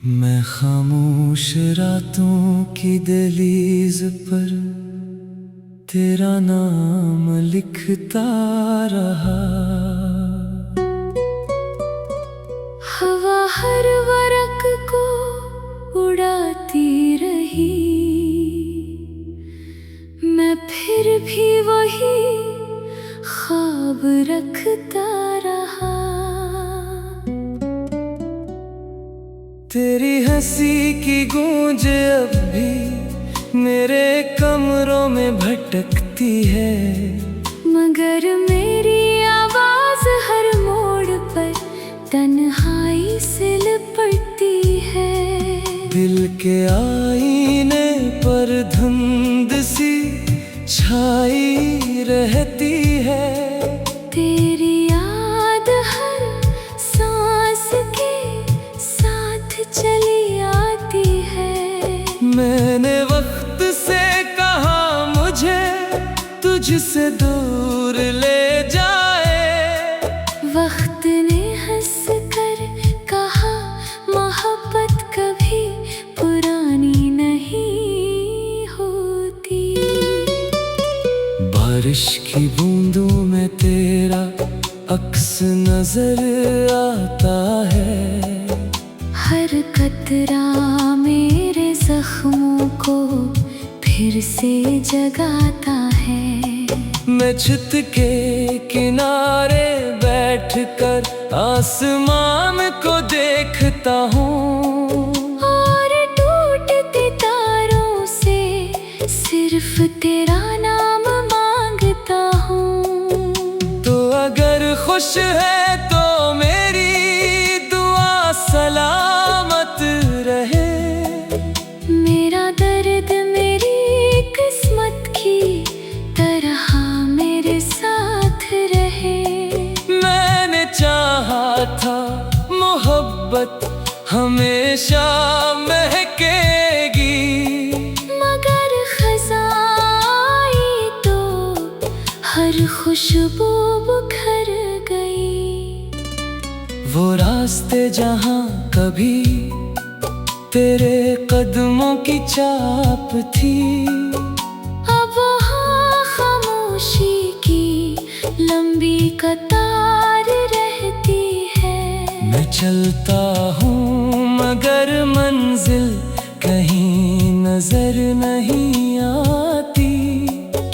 मैं खामोश रातों की दहलीज पर तेरा नाम लिखता रहा। हवा हर वरक को उड़ाती रही, मैं फिर भी वही ख्वाब रखता रहा। तेरी हंसी की गूंज अब भी मेरे कमरों में भटकती है, मगर मेरी आवाज हर मोड़ पर तन्हाई से लिपटती है। दिल के आईने पर धुंध सी छाई रहती है। तेरी याद हर सांस के साथ चली आती है। मैंने वक्त से कहा मुझे तुझसे दूर ले जाए, वक्त ने हंस कर कहा मोहब्बत कभी पुरानी नहीं होती। बारिश की बूंदों में तेरा अक्स नजर आता है, हर कतरा मेरे जख्मों को फिर से जगाता है। मैं छत के किनारे बैठकर आसमान को देखता हूँ, और टूटते तारों से सिर्फ तेरा नाम मांगता हूँ। तो अगर खुश है तो मेरी दुआ सलामत रहे। मेरा दर्द मेरी किस्मत की तरह मेरे साथ रहे। मैंने चाहा था मोहब्बत हमेशा महकेगी, मगर खज़ाई तो हर खुशबू बुखर गई। वो रास्ते जहाँ कभी तेरे कदमों की चाप थी, अब वहाँ खामोशी की लंबी कतार रहती है। मैं चलता हूँ मगर मंजिल कहीं नजर नहीं आती,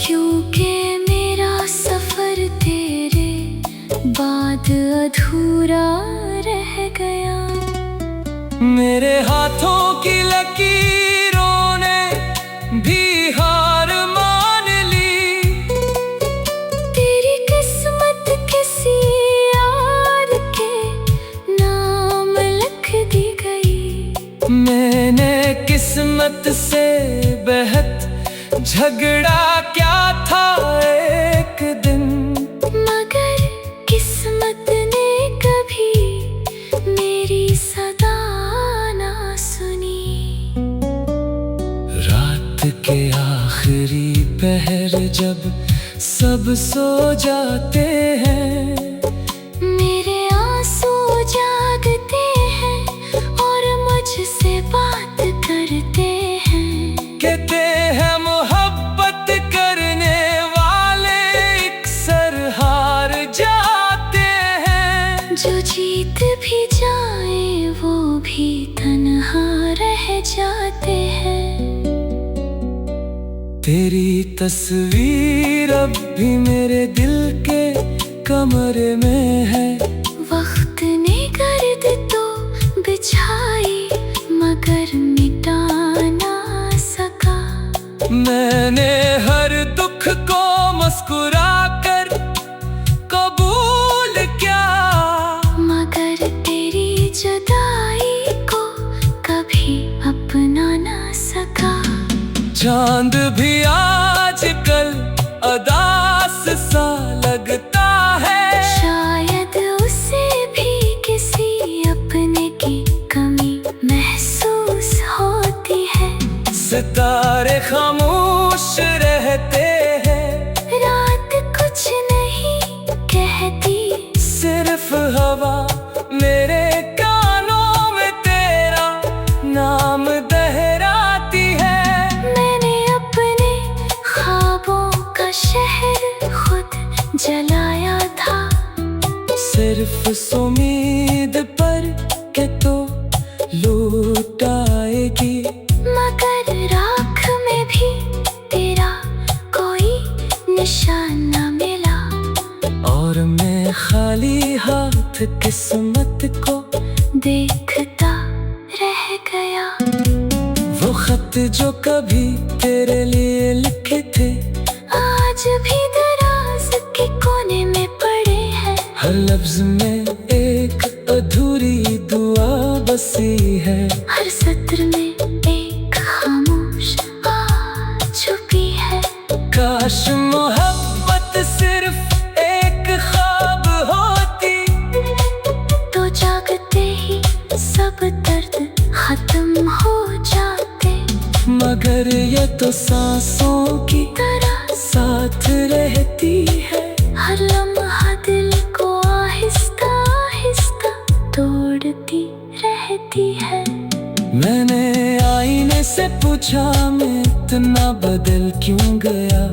क्योंकि मेरा सफर तेरे बाद अधूरा रह गया। मेरे हाथों की लकीरों ने भी हार मान ली, तेरी किस्मत किसी और के नाम लिख दी गई। मैंने किस्मत से बेहद झगड़ा क्या था एक दिन, मगर किस्मत ने कभी मेरी सदा ना सुनी। रात के आखिरी पहर जब सब सो जाते हैं, मेरे आंसू जागते हैं और मुझसे बात करते हैं। कहते हैं मोहब्बत करने वाले अक्सर हार जाते हैं। जो जीत भी जाए वो भी तन्हा रह जाते हैं। तेरी तस्वीर अब भी मेरे दिल के कमरे में है, वक्त ने गर्द तो बिछाई मगर मिटा ना सका। मैंने हर दुख को मुस्कुरा कर कबूल किया, मगर तेरी जुदाई को कभी अपना ना सका। चांद भी आजकल अदास सा लगता है, शायद उसे भी किसी अपने की कमी महसूस होती है। सितारे खामोश रहते हैं, रात कुछ नहीं कहती, सिर्फ हवा मेरे कानों में तेरा देखता रह गया। वो खत जो कभी तेरे लिए लिखे थे आज भी दराज के कोने में पड़े हैं। हर लफ्ज में एक अधूरी दुआ बसी है। हर सत्र में एक खामोश आवाज़ छुपी है। काश मोहब्बत सिर्फ एक ख्वाब होती तो जागते ही सब दर्द खत्म हो जाते। मगर ये तो सांसों की तरह साथ रहती है। हर लम्हा दिल को आहिस्ता आहिस्ता तोड़ती रहती है। मैंने आईने से पूछा मैं इतना बदल क्यों गया।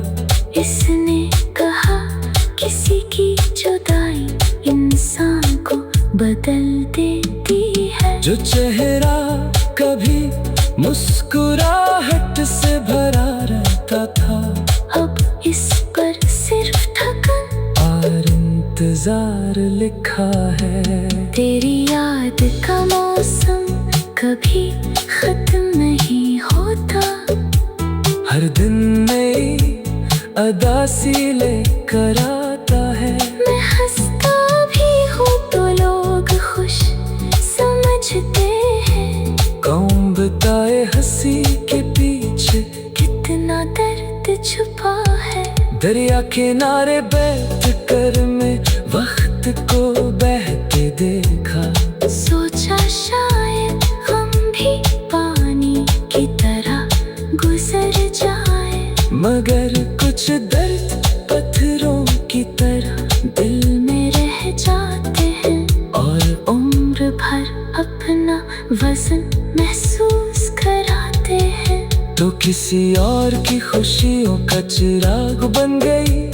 इसने कहा किसी की जुदाई इंसान को बदल देती है। जो चेहरा कभी मुस्कुराहट से भरा रहता था अब इस पर सिर्फ थकन और इंतजार लिखा है। तेरी याद का मौसम कभी खत्म नहीं होता। हर दिन नई अदासी लेकर आता है। मैं हंसता भी हूँ तो लोग खुश समझते हैं। कौन बताए हंसी के पीछे कितना दर्द छुपा है। दरिया किनारे बैठ कर मैं वक्त को बहते देखा। सोचा शायद हम भी पानी की तरह गुजर जाए। मगर कुछ दर्द पत्थरों की तरह दिल में रह जाते हैं और उम्र भर अपना वजन महसूस कराते हैं। तो किसी और की खुशियों का चिराग बन गई।